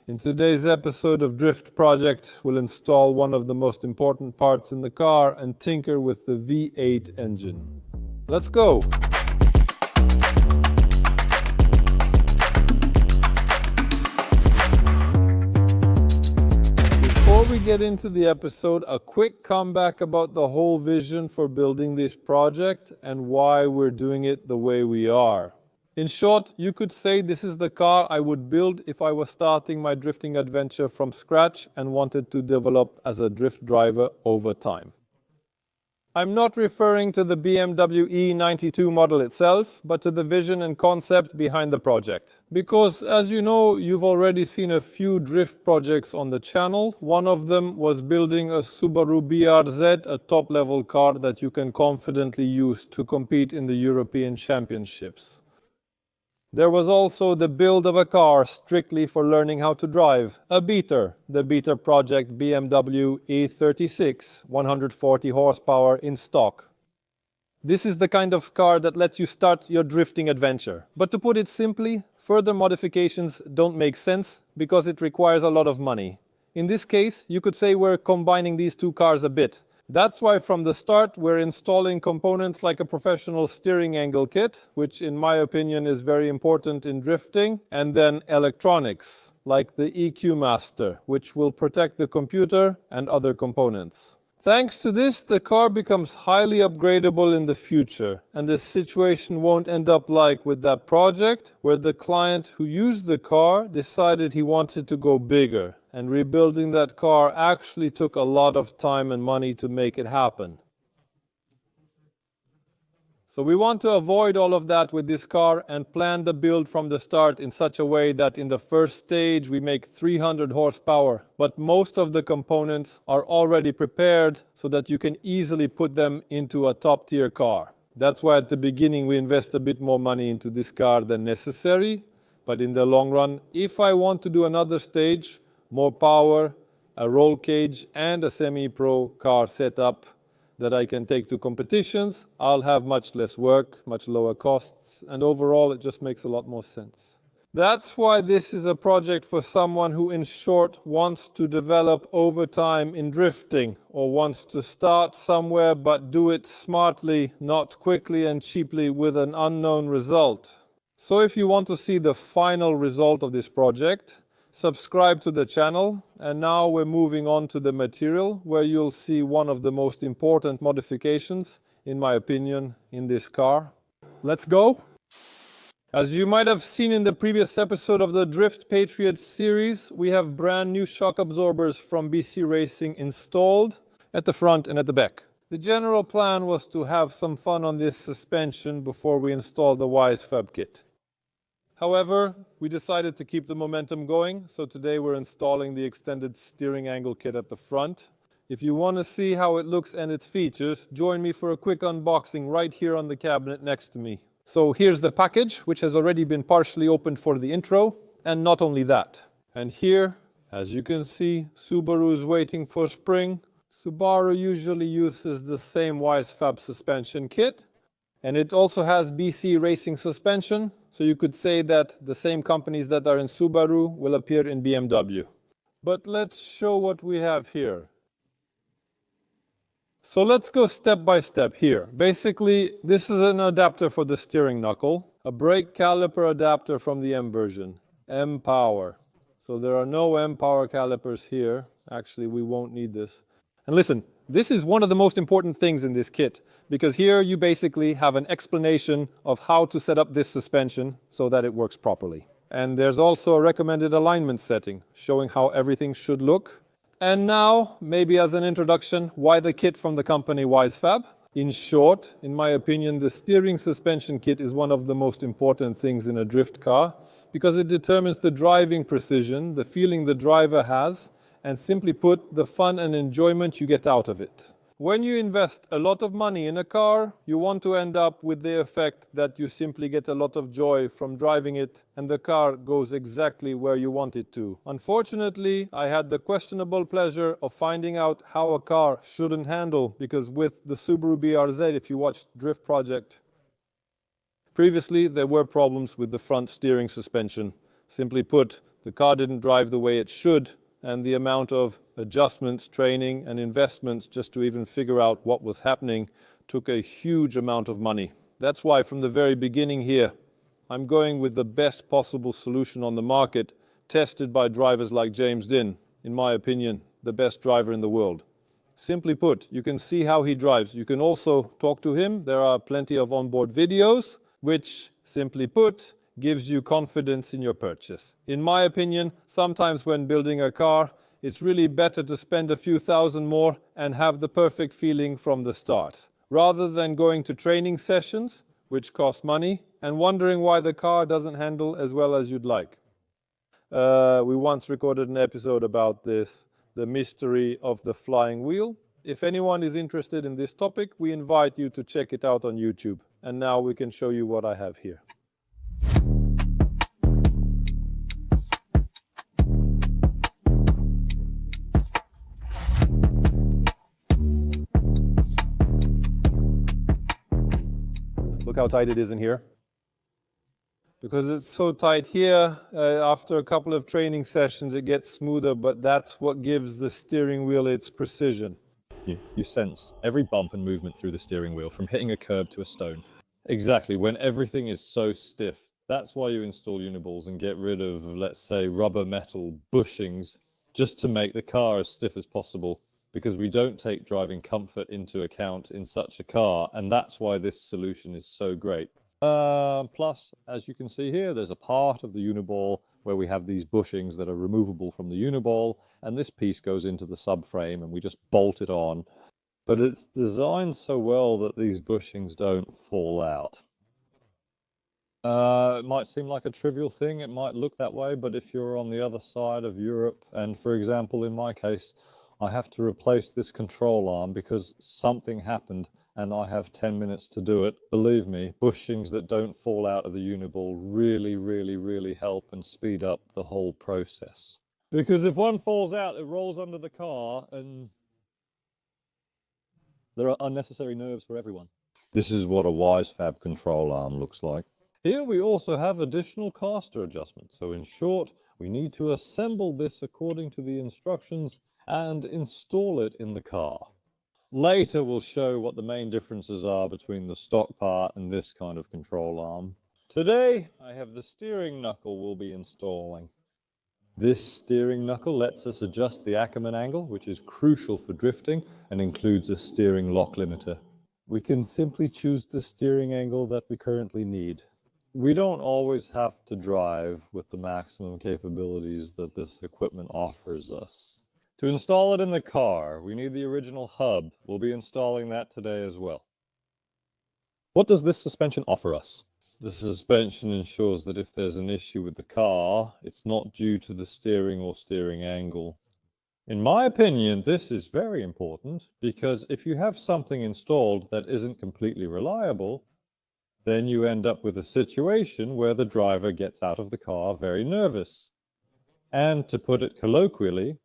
In today's episode of Drift Project, we'll install one of the most important parts in the car and tinker with the V8 engine. Let's go! Before we get into the episode, a quick comeback about the whole vision for building this project and why we're doing it the way we are. In short, you could say this is the car I would build if I was starting my drifting adventure from scratch and wanted to develop as a drift driver over time. I'm not referring to the BMW E92 model itself, but to the vision and concept behind the project. Because, as you know, you've already seen a few drift projects on the channel. One of them was building a Subaru BRZ, a top-level car that you can confidently use to compete in the European Championships. There was also the build of a car strictly for learning how to drive, a beater, the beater project BMW E36, 140 horsepower in stock. This is the kind of car that lets you start your drifting adventure. But to put it simply, further modifications don't make sense because it requires a lot of money. In this case, you could say we're combining these two cars a bit. That's why from the start we're installing components like a professional steering angle kit, which in my opinion is very important in drifting, and then electronics, like the EQ Master, which will protect the computer and other components. Thanks to this, the car becomes highly upgradable in the future, and the situation won't end up like with that project, where the client who used the car decided he wanted to go bigger, and rebuilding that car actually took a lot of time and money to make it happen. So we want to avoid all of that with this car and plan the build from the start in such a way that in the first stage we make 300 horsepower, but most of the components are already prepared so that you can easily put them into a top-tier car. That's why at the beginning we invest a bit more money into this car than necessary, but in the long run, if I want to do another stage, more power, a roll cage and a semi-pro car setup that I can take to competitions, I'll have much less work, much lower costs, and overall it just makes a lot more sense. That's why this is a project for someone who in short wants to develop over time in drifting, or wants to start somewhere but do it smartly, not quickly and cheaply with an unknown result. So if you want to see the final result of this project, subscribe to the channel, and now we're moving on to the material where you'll see one of the most important modifications, in my opinion, in this car. Let's go! As you might have seen in the previous episode of the Drift Patriot series, we have brand new shock absorbers from BC Racing installed at the front and at the back. The general plan was to have some fun on this suspension before we install the Wisefab kit. However, we decided to keep the momentum going, so today we're installing the extended steering angle kit at the front. If you want to see how it looks and its features, join me for a quick unboxing right here on the cabinet next to me. So here's the package, which has already been partially opened for the intro, and not only that. And here, as you can see, Subaru is waiting for spring. Subaru usually uses the same Wisefab suspension kit, and it also has BC Racing suspension, so you could say that the same companies that are in Subaru will appear in BMW. But let's show what we have here. So let's go step by step here. Basically, this is an adapter for the steering knuckle, a brake caliper adapter from the M version, M Power. So there are no M Power calipers here. Actually, we won't need this. And listen, this is one of the most important things in this kit, because here you basically have an explanation of how to set up this suspension so that it works properly. And there's also a recommended alignment setting, showing how everything should look. And now, maybe as an introduction, why the kit from the company Wisefab? In short, in my opinion, the steering suspension kit is one of the most important things in a drift car, because it determines the driving precision, the feeling the driver has, and simply put, the fun and enjoyment you get out of it. When you invest a lot of money in a car, you want to end up with the effect that you simply get a lot of joy from driving it and the car goes exactly where you want it to. Unfortunately, I had the questionable pleasure of finding out how a car shouldn't handle, because with the Subaru BRZ, if you watched Drift Project, previously there were problems with the front steering suspension. Simply put, The car didn't drive the way it should, and the amount of adjustments, training, and investments just to even figure out what was happening took a huge amount of money. That's why from the very beginning here, I'm going with the best possible solution on the market, tested by drivers like James Dinn, in my opinion, the best driver in the world. Simply put, you can see how he drives. You can also talk to him. There are plenty of onboard videos, which, simply put, gives you confidence in your purchase. In my opinion, sometimes when building a car, it's really better to spend a few thousand more and have the perfect feeling from the start, rather than going to training sessions, which cost money, and wondering why the car doesn't handle as well as you'd like. We once recorded an episode about this, the mystery of the flying wheel. If anyone is interested in this topic, we invite you to check it out on YouTube. And now we can show you what I have here. Look how tight it is in here. Because it's so tight here, after a couple of training sessions it gets smoother, but that's what gives the steering wheel its precision. You sense every bump and movement through the steering wheel, from hitting a curb to a stone. Exactly, when everything is so stiff. That's why you install uniballs and get rid of, let's say, rubber metal bushings, just to make the car as stiff as possible, because we don't take driving comfort into account in such a car, and that's why this solution is so great. Plus, as you can see here, there's a part of the uniball where we have these bushings that are removable from the uniball, and this piece goes into the subframe and we just bolt it on. But it's designed so well that these bushings don't fall out. It might seem like a trivial thing, it might look that way, but if you're on the other side of Europe, and for example, in my case, I have to replace this control arm because something happened and I have 10 minutes to do it. Believe me, bushings that don't fall out of the uniball really help and speed up the whole process. Because if one falls out, it rolls under the car and there are unnecessary nerves for everyone. This is what a Wisefab control arm looks like. Here we also have additional caster adjustments. So in short, we need to assemble this according to the instructions and install it in the car. Later we'll show what the main differences are between the stock part and this kind of control arm. Today I have the steering knuckle we'll be installing. This steering knuckle lets us adjust the Ackerman angle, which is crucial for drifting and includes a steering lock limiter. We can simply choose the steering angle that we currently need. We don't always have to drive with the maximum capabilities that this equipment offers us. To install it in the car, we need the original hub. We'll be installing that today as well. What does this suspension offer us? The suspension ensures that if there's an issue with the car, it's not due to the steering or steering angle. In my opinion, this is very important because if you have something installed that isn't completely reliable, then you end up with a situation where the driver gets out of the car very nervous. And to put it colloquially,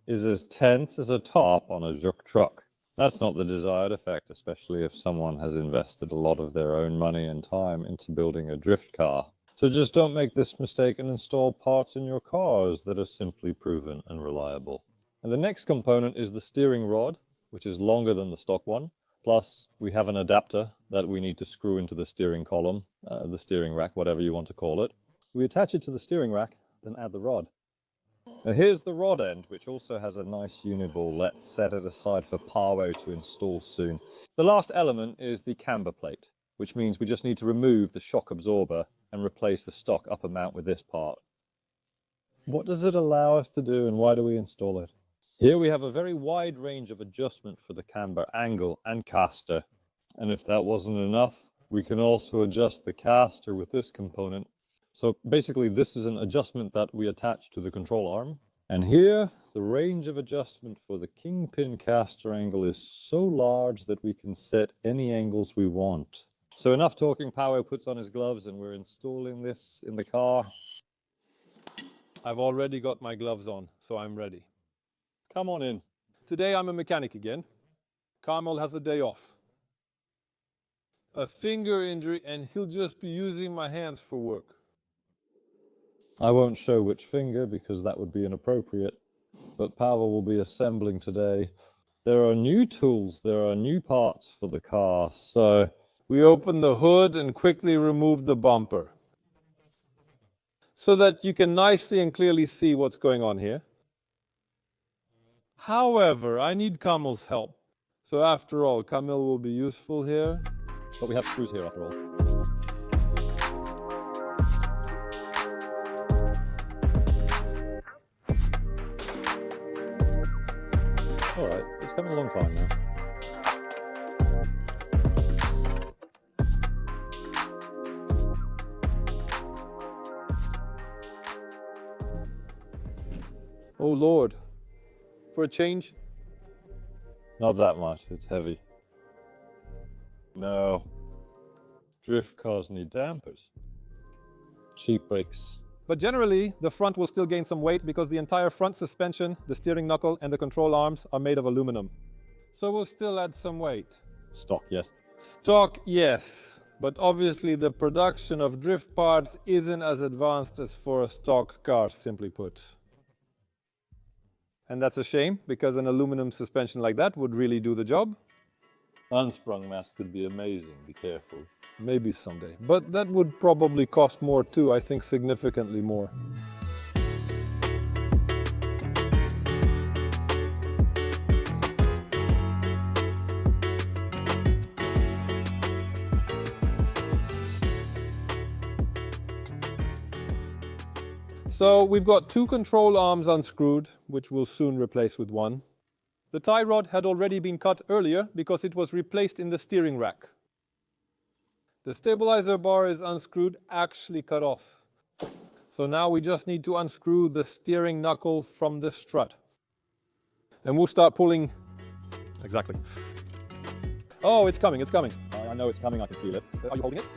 is as tense as a top on a juk truck. That's not the desired effect, especially if someone has invested a lot of their own money and time into building a drift car. So just don't make this mistake and install parts in your cars that are simply proven and reliable. And the next component is the steering rod, which is longer than the stock one. Plus, we have an adapter that we need to screw into the steering column, the steering rack, whatever you want to call it. We attach it to the steering rack, then add the rod. Now here's the rod end, which also has a nice uniball. Let's set it aside for Parwo to install soon. The last element is the camber plate, which means we just need to remove the shock absorber and replace the stock upper mount with this part. What does it allow us to do and why do we install it? Here we have a very wide range of adjustment for the camber angle and caster. And if that wasn't enough, we can also adjust the caster with this component. So basically this is an adjustment that we attach to the control arm. And here, the range of adjustment for the kingpin caster angle is so large that we can set any angles we want. So enough talking, Parwo puts on his gloves and we're installing this in the car. I've already got my gloves on, so I'm ready. Come on in. Today I'm a mechanic again. Carmel has a day off. A finger injury and he'll just be using my hands for work. I won't show which finger because that would be inappropriate, but Pavel will be assembling today. There are new tools, there are new parts for the car, so we open the hood and quickly remove the bumper so that you can nicely and clearly see what's going on here. However, I need Kamil's help. So after all, Kamil will be useful here. But we have screws here after all. Alright, it's coming along fine now. Oh Lord. For a change? Not that much, it's heavy. No. Drift cars need dampers. Cheap brakes. But generally, the front will still gain some weight because the entire front suspension, the steering knuckle, and the control arms are made of aluminum. So we'll still add some weight. Stock, yes. Stock, yes. But obviously the production of drift parts isn't as advanced as for a stock car, simply put. And that's a shame, because an aluminum suspension like that would really do the job. Unsprung mass could be amazing, be careful. Maybe someday. But that would probably cost more too, I think significantly more. So we've got two control arms unscrewed, which we'll soon replace with one. The tie rod had already been cut earlier because it was replaced in the steering rack. The stabilizer bar is unscrewed, actually cut off. So now we just need to unscrew the steering knuckle from the strut. And we'll start pulling. Exactly. Oh, it's coming, it's coming. I know it's coming, I can feel it. Are you holding it?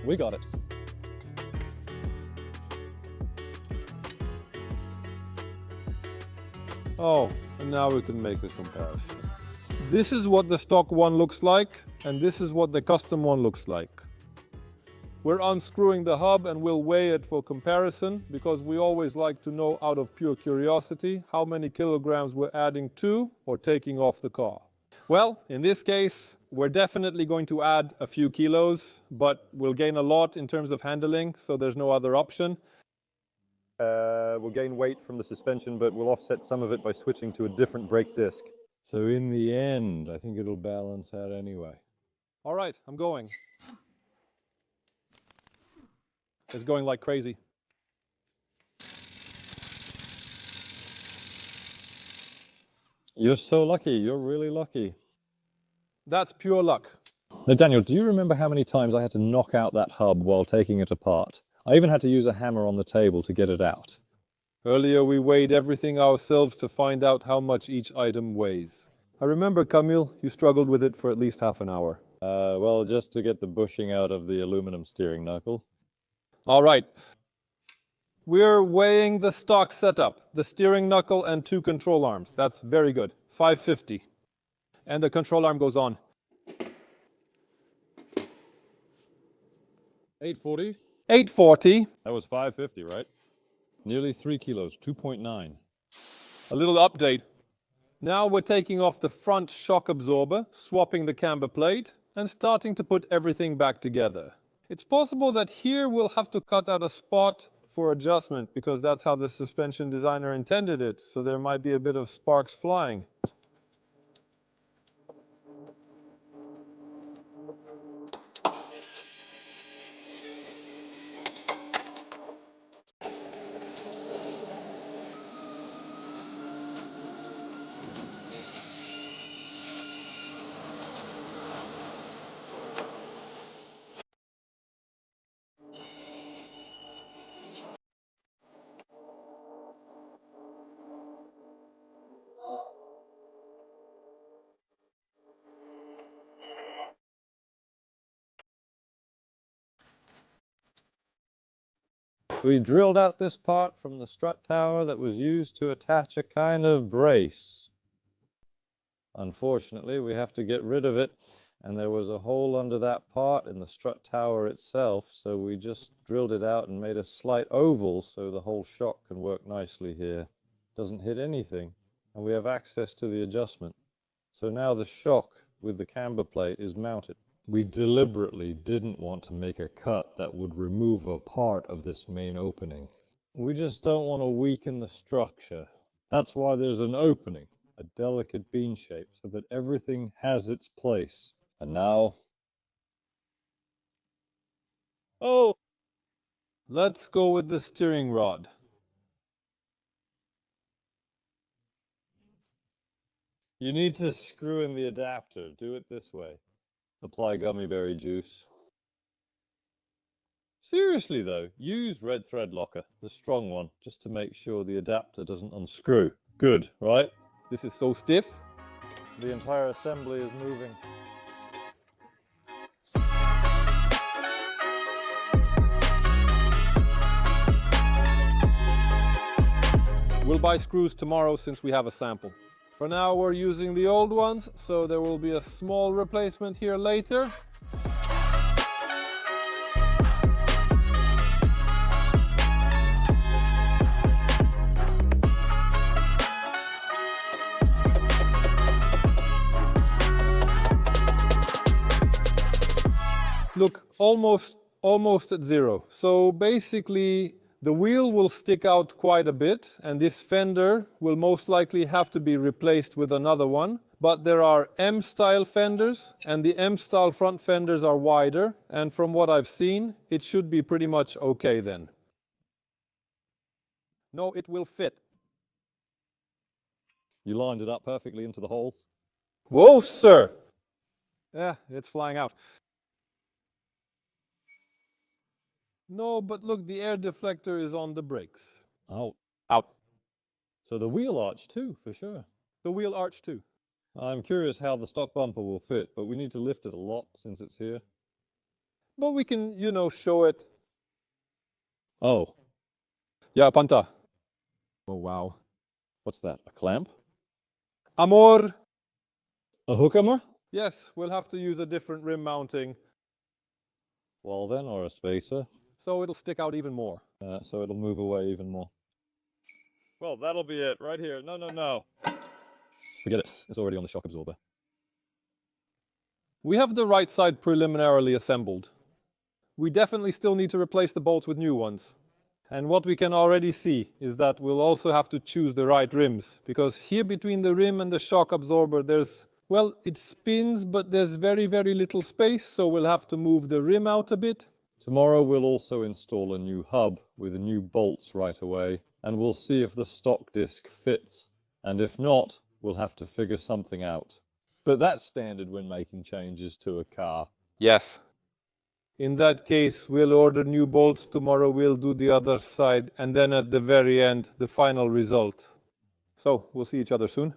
We got it. Oh, and now we can make a comparison. This is what the stock one looks like, and this is what the custom one looks like. We're unscrewing the hub and we'll weigh it for comparison, because we always like to know out of pure curiosity how many kilograms we're adding to or taking off the car. Well, in this case, we're definitely going to add a few kilos, but we'll gain a lot in terms of handling, so there's no other option. We'll gain weight from the suspension, but we'll offset some of it by switching to a different brake disc. So in the end, I think it'll balance out anyway. All right, I'm going. It's going like crazy. You're so lucky, you're really lucky. That's pure luck. Now Daniel, do you remember how many times I had to knock out that hub while taking it apart? I even had to use a hammer on the table to get it out. Earlier we weighed everything ourselves to find out how much each item weighs. I remember, Kamil, you struggled with it for at least half an hour. Well, just to get the bushing out of the aluminum steering knuckle. All right. We're weighing the stock setup, the steering knuckle and two control arms. That's very good. 550. And the control arm goes on. 840. 840. That was 550, right? Nearly 3 kilos, 2.9. A little update. Now we're taking off the front shock absorber, swapping the camber plate, and starting to put everything back together. It's possible that here we'll have to cut out a spot for adjustment, because that's how the suspension designer intended it, so there might be a bit of sparks flying. We drilled out this part from the strut tower that was used to attach a kind of brace. Unfortunately, we have to get rid of it And there was a hole under that part in the strut tower itself, so we just drilled it out and made a slight oval so the whole shock can work nicely here. Doesn't hit anything, and we have access to the adjustment. So now the shock with the camber plate is mounted. We deliberately didn't want to make a cut that would remove a part of this main opening. We just don't want to weaken the structure. That's why there's an opening, a delicate bean shape, so that everything has its place. And now... Oh! Let's go with the steering rod. You need to screw in the adapter. Do it this way. Apply gummy berry juice. Seriously though, use red thread locker, the strong one, just to make sure the adapter doesn't unscrew. Good, right? This is so stiff. The entire assembly is moving. We'll buy screws tomorrow since we have a sample. For now we're using the old ones, so there will be a small replacement here later. Look, almost at zero. So basically the wheel will stick out quite a bit, and this fender will most likely have to be replaced with another one. But there are M-style fenders, and the M-style front fenders are wider, and from what I've seen, it should be pretty much okay then. No, it will fit. You lined it up perfectly into the hole. Whoa, sir! Yeah, it's flying out. No, but look, the air deflector is on the brakes. Out. Out. So the wheel arch too, for sure. The wheel arch too. I'm curious how the stock bumper will fit, but we need to lift it a lot since it's here. But we can, you know, show it. Oh. Yeah, panta. Oh, wow. What's that, a clamp? Amor. A hook hammer? Yes, we'll have to use a different rim mounting. Well then, or a spacer. So it'll stick out even more. So it'll move away even more. Well, that'll be it, right here. No. Forget it, it's already on the shock absorber. We have the right side preliminarily assembled. We definitely still need to replace the bolts with new ones. And what we can already see is that we'll also have to choose the right rims, because here between the rim and the shock absorber there's, well, it spins, but there's very little space, so we'll have to move the rim out a bit. Tomorrow we'll also install a new hub with new bolts right away, and we'll see if the stock disc fits. And if not, we'll have to figure something out. But that's standard when making changes to a car. Yes. In that case, we'll order new bolts tomorrow, we'll do the other side, and then at the very end, the final result. So, we'll see each other soon.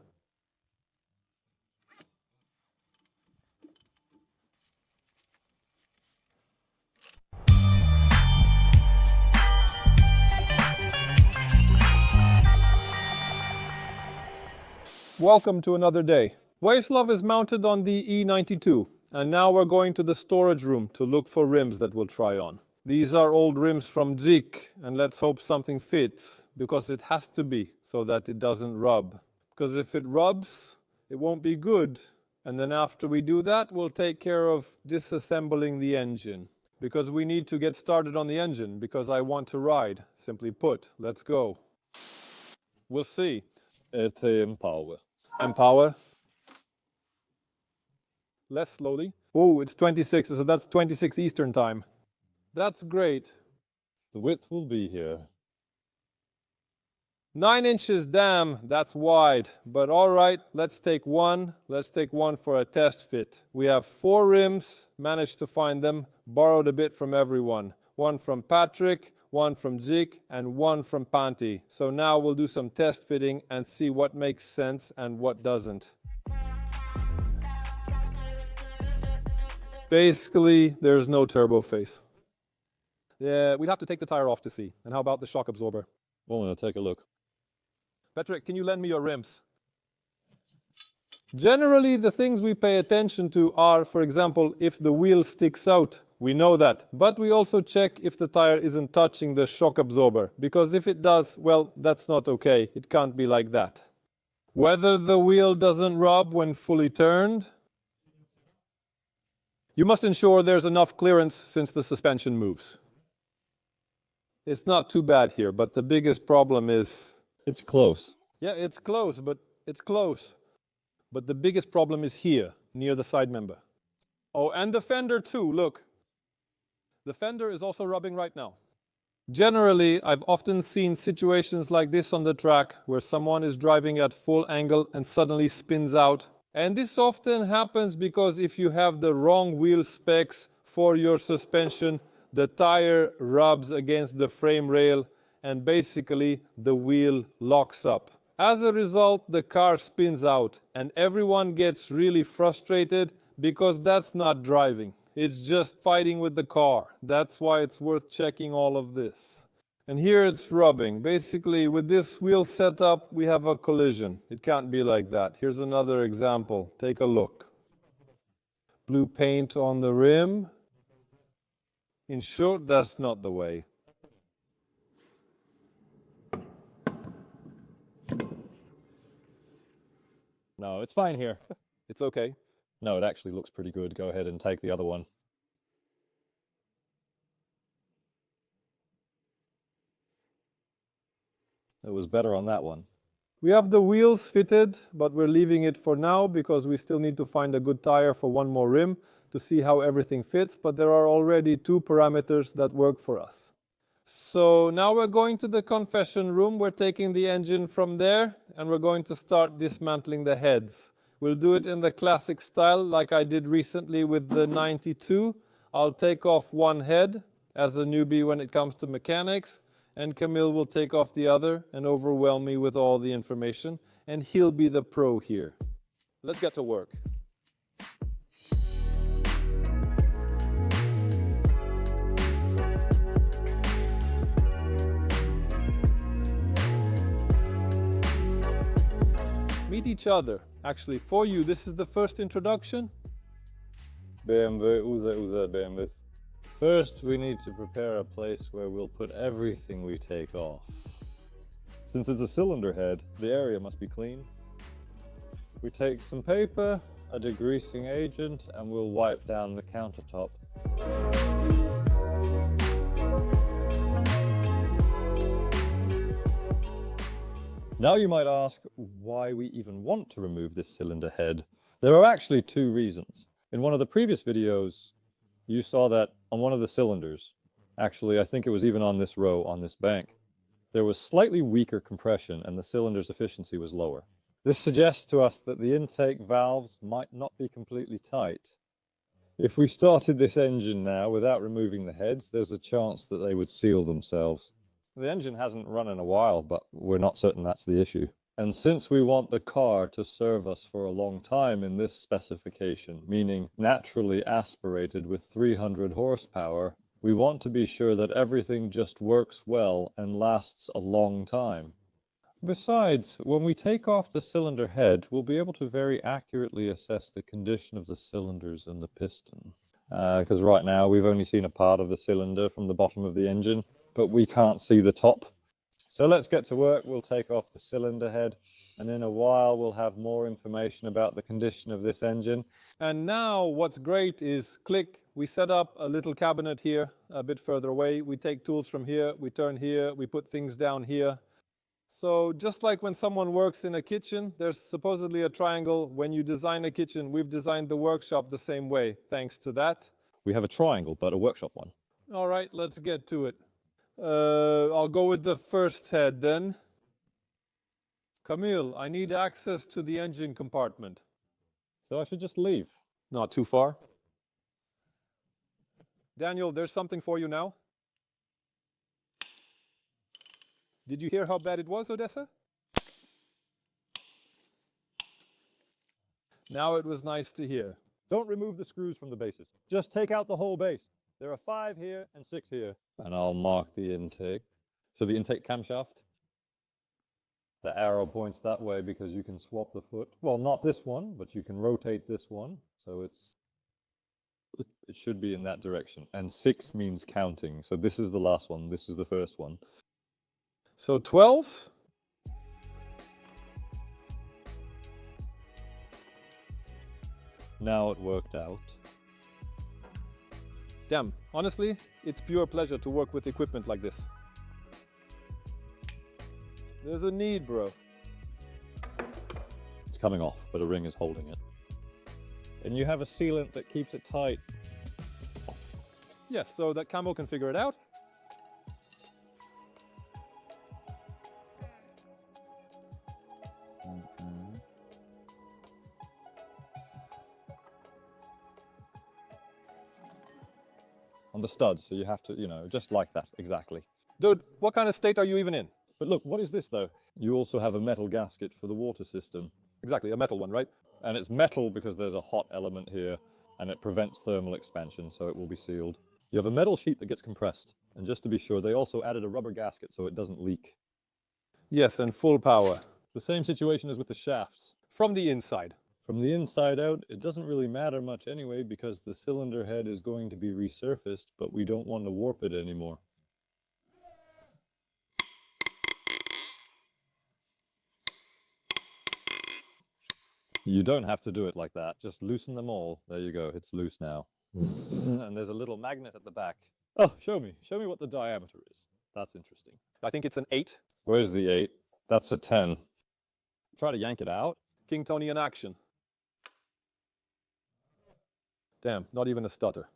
Welcome to another day. Wisefab is mounted on the E92, and now we're going to the storage room to look for rims that we'll try on. These are old rims from Zik, and let's hope something fits, because it has to be, so that it doesn't rub. Because if it rubs, it won't be good. And then after we do that, we'll take care of disassembling the engine. Because we need to get started on the engine, because I want to ride. Simply put, let's go. We'll see. Empower. Empower. Less slowly. Oh, it's 26, so that's 26 Eastern time. That's great. The width will be here. 9 inches, damn, that's wide. But all right, let's take one. Let's take one for a test fit. We have 4 rims, managed to find them, borrowed a bit from everyone. One from Patrick, one from Zik, and one from Panti. So now we'll do some test fitting and see what makes sense and what doesn't. Basically, there's no turbo face. Yeah, we'd have to take the tire off to see. And how about the shock absorber? Well, we'll take a look. Patrick, can you lend me your rims? Generally, the things we pay attention to are, for example, if the wheel sticks out. We know that. But we also check if the tire isn't touching the shock absorber, because if it does, well, that's not okay. It can't be like that. Whether the wheel doesn't rub when fully turned. You must ensure there's enough clearance since the suspension moves. It's not too bad here, but the biggest problem is... It's close. Yeah, it's close, but it's close. But the biggest problem is here, near the side member. Oh, and the fender too, look. The fender is also rubbing right now. Generally, I've often seen situations like this on the track where someone is driving at full angle and suddenly spins out. And this often happens because if you have the wrong wheel specs for your suspension, the tire rubs against the frame rail and basically the wheel locks up. As a result, the car spins out and everyone gets really frustrated because that's not driving. It's just fighting with the car. That's why it's worth checking all of this. And here it's rubbing. Basically, with this wheel setup, we have a collision. It can't be like that. Here's another example. Take a look. Blue paint on the rim. In short, that's not the way. No, it's fine here. It's okay. No, it actually looks pretty good. Go ahead and take the other one. It was better on that one. We have the wheels fitted, but we're leaving it for now because we still need to find a good tire for one more rim to see how everything fits, but there are already 2 parameters that work for us. So now we're going to the confession room. We're taking the engine from there and we're going to start dismantling the heads. We'll do it in the classic style like I did recently with the 92. I'll take off one head as a newbie when it comes to mechanics, and Camille will take off the other and overwhelm me with all the information, and he'll be the pro here. Let's get to work. Meet each other. Actually, for you, this is the first introduction. BMW, uza BMWs. First, we need to prepare a place where we'll put everything we take off. Since it's a cylinder head, the area must be clean. We take some paper, a degreasing agent, and we'll wipe down the countertop. Now you might ask why we even want to remove this cylinder head. There are actually 2 reasons. In one of the previous videos, you saw that on one of the cylinders, actually I think it was even on this row, on this bank, there was slightly weaker compression and the cylinder's efficiency was lower. This suggests to us that the intake valves might not be completely tight. If we started this engine now without removing the heads, there's a chance that they would seal themselves. The engine hasn't run in a while, but we're not certain that's the issue. And since we want the car to serve us for a long time in this specification, meaning naturally aspirated with 300 horsepower, we want to be sure that everything just works well and lasts a long time. Besides, when we take off the cylinder head, we'll be able to very accurately assess the condition of the cylinders and the piston. Because right now we've only seen a part of the cylinder from the bottom of the engine, but we can't see the top. So let's get to work. We'll take off the cylinder head, and in a while we'll have more information about the condition of this engine. And now what's great is, click, we set up a little cabinet here, a bit further away. We take tools from here, we turn here, we put things down here. So just like when someone works in a kitchen, there's supposedly a triangle. When you design a kitchen, we've designed the workshop the same way, thanks to that. We have a triangle, but a workshop one. All right, let's get to it. I'll go with the first head then. Camille, I need access to the engine compartment. So I should just leave. Not too far. Daniel, there's something for you now. Did you hear how bad it was, Odessa? Now it was nice to hear. Don't remove the screws from the bases. Just take out the whole base. There are 5 here and 6 here. And I'll mark the intake. So the intake camshaft. The arrow points that way because you can swap the foot. Well, not this one, but you can rotate this one. So it should be in that direction. And 6 means counting. So this is the last one. This is the first one. So 12. Now it worked out. Damn, honestly, it's pure pleasure to work with equipment like this. There's a need, bro. It's coming off, but a ring is holding it. And you have a sealant that keeps it tight. Yes, so that Camel can figure it out. On the studs, so you have to, just like that, exactly. Dude, what kind of state are you even in? But look, what is this though? You also have a metal gasket for the water system. Exactly, a metal one, right? And it's metal because there's a hot element here and it prevents thermal expansion, so it will be sealed. You have a metal sheet that gets compressed. And just to be sure, they also added a rubber gasket so it doesn't leak. Yes, and full power. The same situation as with the shafts. From the inside. From the inside out, it doesn't really matter much anyway because the cylinder head is going to be resurfaced, but we don't want to warp it anymore. You don't have to do it like that. Just loosen them all. There you go. It's loose now. And there's a little magnet at the back. Oh, show me. Show me what the diameter is. That's interesting. I think it's an 8. Where's the 8? That's a 10. Try to yank it out. King Tony in action. Damn, not even a stutter.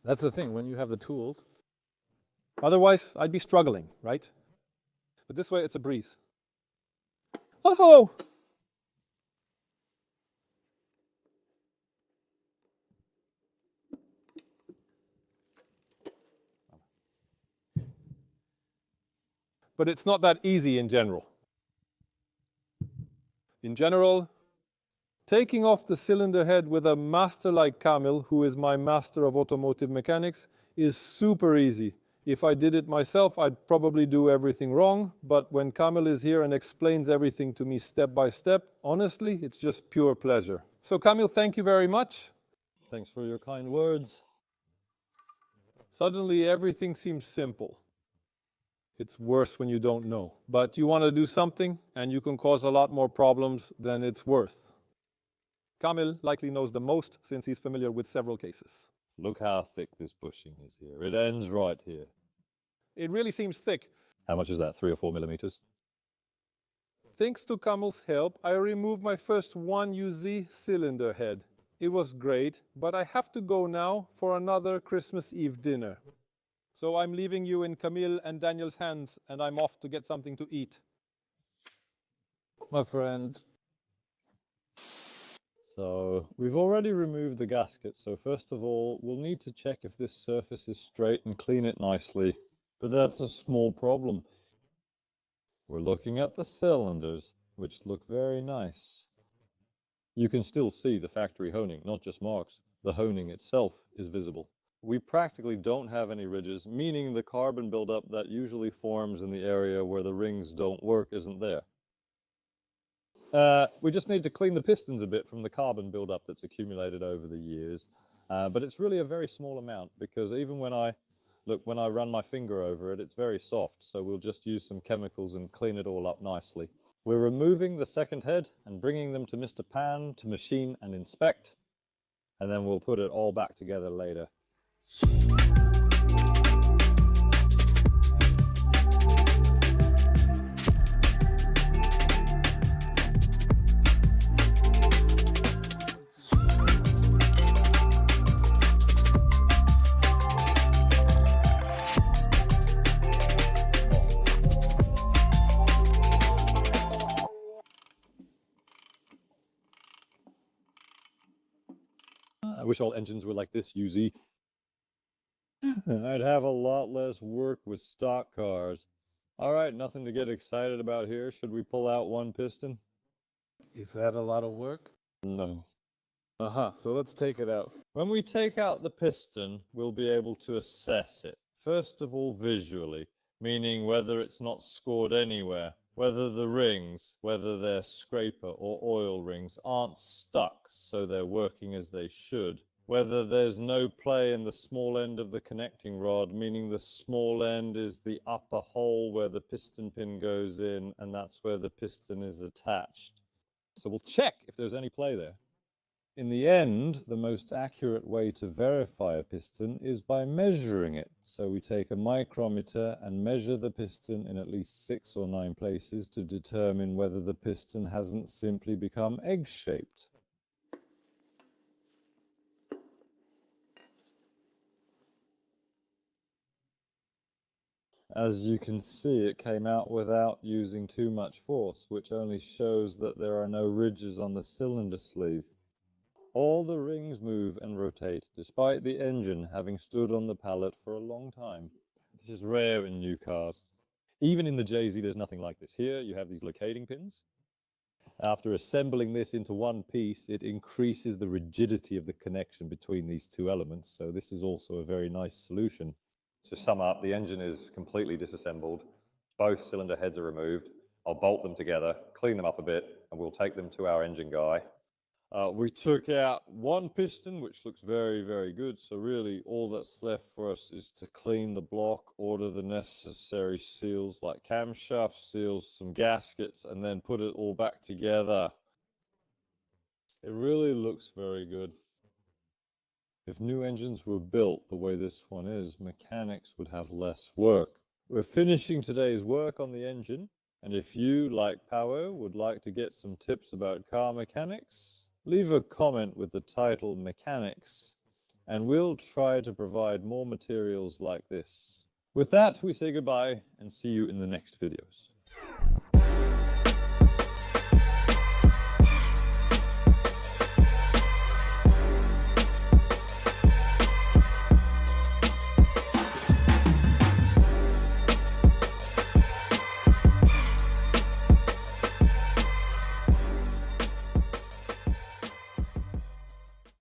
That's the thing, when you have the tools. Otherwise, I'd be struggling, right? But this way, it's a breeze. Oh! But it's not that easy in general. In general, taking off the cylinder head with a master like Kamil, who is my master of automotive mechanics, is super easy. If I did it myself, I'd probably do everything wrong, but when Kamil is here and explains everything to me step by step, honestly, it's just pure pleasure. So Kamil, thank you very much. Thanks for your kind words. Suddenly everything seems simple. It's worse when you don't know. But you want to do something, and you can cause a lot more problems than it's worth. Kamil likely knows the most, since he's familiar with several cases. Look how thick this bushing is here. It ends right here. It really seems thick. How much is that, 3 or 4 millimeters? Thanks to Kamil's help, I removed my first 1UZ cylinder head. It was great, but I have to go now for another Christmas Eve dinner. So I'm leaving you in Camille and Daniel's hands, and I'm off to get something to eat. My friend. So we've already removed the gasket, so first of all, we'll need to check if this surface is straight and clean it nicely. But that's a small problem. We're looking at the cylinders, which look very nice. You can still see the factory honing, not just marks. The honing itself is visible. We practically don't have any ridges, meaning the carbon buildup that usually forms in the area where the rings don't work isn't there. We just need to clean the pistons a bit from the carbon buildup that's accumulated over the years. But it's really a very small amount because even when I run my finger over it, it's very soft. So we'll just use some chemicals and clean it all up nicely. We're removing the second head and bringing them to Mr. Pan to machine and inspect. And then we'll put it all back together later. I wish all engines were like this, UZ. I'd have a lot less work with stock cars. All right, nothing to get excited about here. Should we pull out one piston? Is that a lot of work? No. So let's take it out. When we take out the piston, we'll be able to assess it. First of all, visually, meaning whether it's not scored anywhere. whether the rings, whether they're scraper or oil rings, aren't stuck so they're working as they should, whether there's no play in the small end of the connecting rod, meaning the small end is the upper hole where the piston pin goes in, and that's where the piston is attached. So we'll check if there's any play there. In the end, the most accurate way to verify a piston is by measuring it. So we take a micrometer and measure the piston in at least 6 or 9 places to determine whether the piston hasn't simply become egg-shaped. As you can see, it came out without using too much force, which only shows that there are no ridges on the cylinder sleeve. All the rings move and rotate, despite the engine having stood on the pallet for a long time. This is rare in new cars. Even in the JZ, there's nothing like this. Here, you have these locating pins. After assembling this into one piece, it increases the rigidity of the connection between these two elements, so this is also a very nice solution. To sum up, the engine is completely disassembled. Both cylinder heads are removed. I'll bolt them together, clean them up a bit, and we'll take them to our engine guy. We took out one piston, which looks very, very good. So really all that's left for us is to clean the block, order the necessary seals like camshaft seals, some gaskets, and then put it all back together. It really looks very good. If new engines were built the way this one is, mechanics would have less work. We're finishing today's work on the engine, and if you, like Pao, would like to get some tips about car mechanics, leave a comment with the title Mechanics, and we'll try to provide more materials like this. With that, we say goodbye and see you in the next videos.